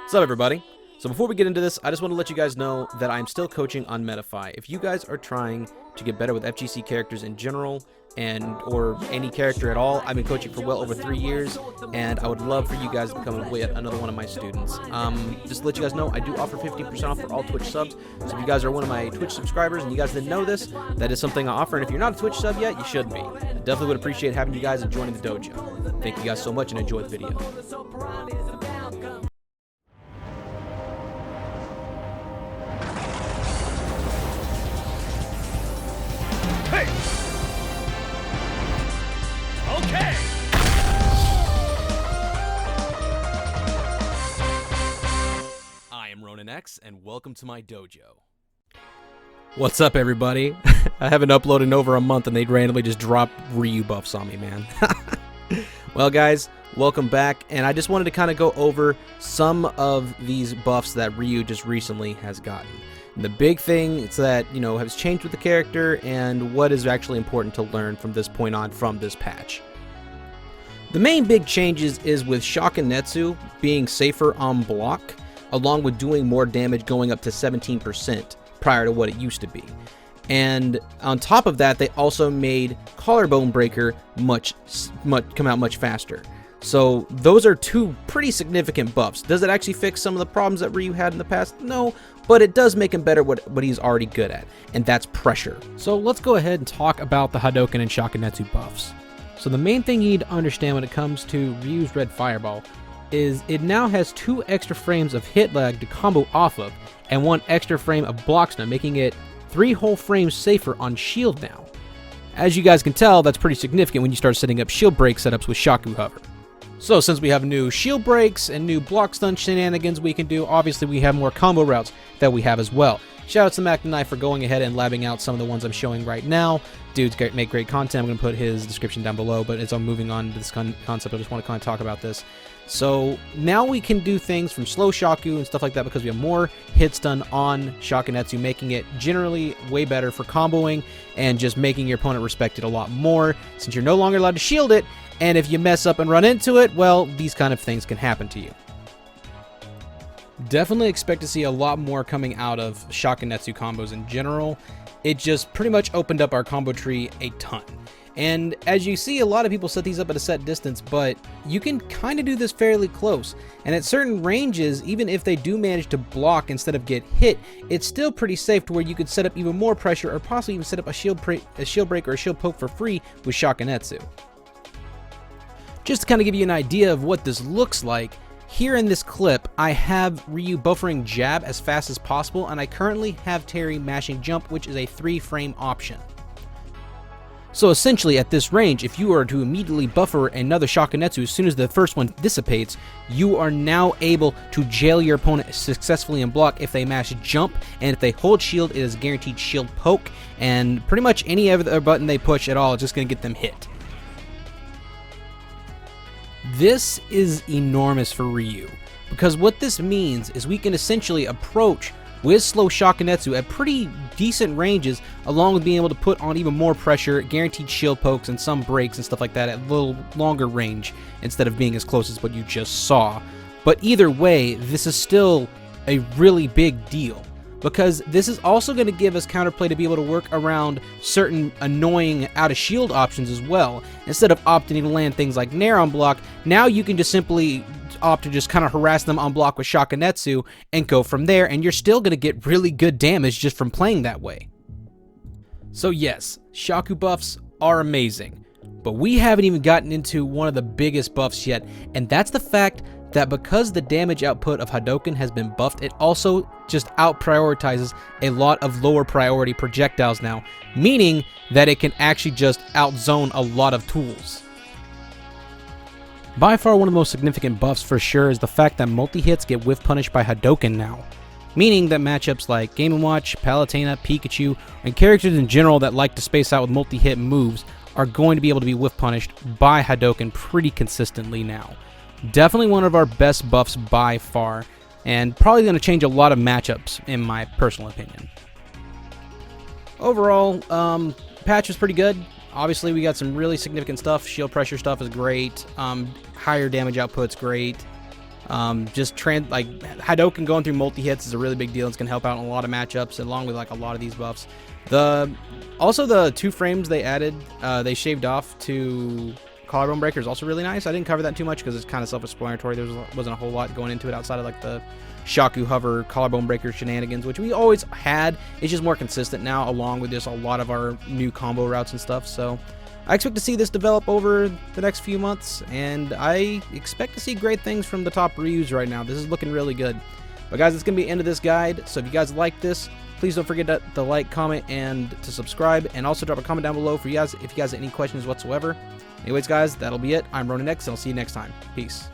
What's up, everybody? So before we get into this, I just want to let you guys know that I'm still coaching on Metafy. If you guys are trying to get better with FGC characters in general, or any character at all, I've been coaching for well over 3 years, and I would love for you guys to become another one of my students. Just to let you guys know, I do offer 15% off for all Twitch subs, so if you guys are one of my Twitch subscribers and you guys didn't know this, that is something I offer, and if you're not a Twitch sub yet, you should be. I definitely would appreciate having you guys and joining the dojo. Thank you guys so much, and enjoy the video. X, and welcome to my dojo. What's up, everybody? I haven't uploaded in over a month and they'd randomly just drop Ryu buffs on me, man. Well, guys, welcome back, and I just wanted to kind of go over some of these buffs that Ryu just recently has gotten. And the big thing is that, has changed with the character and what is actually important to learn from this point on from this patch. The main big changes is with Shakinetsu being safer on block, along with doing more damage, going up to 17% prior to what it used to be. And on top of that, they also made Collarbone Breaker come out much faster. So those are two pretty significant buffs. Does it actually fix some of the problems that Ryu had in the past? No, but it does make him better what he's already good at, and that's pressure. So let's go ahead and talk about the Hadouken and Shakinetsu buffs. So the main thing you need to understand when it comes to Ryu's Red Fireball is it now has 2 extra frames of hit lag to combo off of, and 1 extra frame of block stun, making it 3 whole frames safer on shield now. As you guys can tell, that's pretty significant when you start setting up shield break setups with Shaku Hover. So since we have new shield breaks and new block stun shenanigans we can do, obviously we have more combo routes that we have as well. Shout out to Macnai for going ahead and labbing out some of the ones I'm showing right now. Dudes make great content. I'm going to put his description down below, but as I'm moving on to this concept, I just want to kind of talk about this. So now we can do things from slow Shaku and stuff like that because we have more hits done on Shakinetsu, making it generally way better for comboing and just making your opponent respect it a lot more, since you're no longer allowed to shield it, and if you mess up and run into it, well, these kind of things can happen to you. Definitely expect to see a lot more coming out of Shakinetsu combos in general. It just pretty much opened up our combo tree a ton. And as you see, a lot of people set these up at a set distance, but you can kind of do this fairly close. And at certain ranges, even if they do manage to block instead of get hit, it's still pretty safe to where you could set up even more pressure, or possibly even set up a shield break or a shield poke for free with Shakinetsu. Just to kind of give you an idea of what this looks like, here in this clip, I have Ryu buffering jab as fast as possible, and I currently have Terry mashing jump, which is a 3-frame option. So essentially, at this range, if you are to immediately buffer another Shakinetsu as soon as the first one dissipates, you are now able to jail your opponent successfully in block if they mash jump, and if they hold shield, it is guaranteed shield poke, and pretty much any other button they push at all is just going to get them hit. This is enormous for Ryu, because what this means is we can essentially approach with slow Shakinetsu at pretty decent ranges, along with being able to put on even more pressure, guaranteed shield pokes, and some breaks and stuff like that at a little longer range, instead of being as close as what you just saw. But either way, this is still a really big deal, because this is also going to give us counterplay to be able to work around certain annoying out-of-shield options as well. Instead of opting to land things like Nair on block, now you can just simply opt to just kind of harass them on block with Shakinetsu and go from there, and you're still going to get really good damage just from playing that way. So yes, Shaku buffs are amazing, but we haven't even gotten into one of the biggest buffs yet, and that's the fact that because the damage output of Hadouken has been buffed, it also just out-prioritizes a lot of lower priority projectiles now, meaning that it can actually just outzone a lot of tools. By far one of the most significant buffs for sure is the fact that multi-hits get whiff punished by Hadouken now, meaning that matchups like Game & Watch, Palutena, Pikachu, and characters in general that like to space out with multi-hit moves are going to be able to be whiff punished by Hadouken pretty consistently now. Definitely one of our best buffs by far, and probably going to change a lot of matchups in my personal opinion. Overall, patch was pretty good. Obviously, we got some really significant stuff. Shield pressure stuff is great. Higher damage output's great. Just Hadoken going through multi-hits is a really big deal. It's going to help out in a lot of matchups, along with like a lot of these buffs. Also the 2 frames they added, they shaved off to Collarbone Breaker is also really nice. I didn't cover that too much because it's kind of self-explanatory. There wasn't a whole lot going into it outside of like the Shaku Hover Collarbone Breaker shenanigans, which we always had. It's just more consistent now, along with just a lot of our new combo routes and stuff. So I expect to see this develop over the next few months, and I expect to see great things from the top Ryus right now. This is looking really good. But guys, it's going to be the end of this guide, so if you guys like this, please don't forget to like, comment, and to subscribe, and also drop a comment down below for you guys if you guys have any questions whatsoever. Anyways, guys, that'll be it. I'm RonanX, and I'll see you next time. Peace.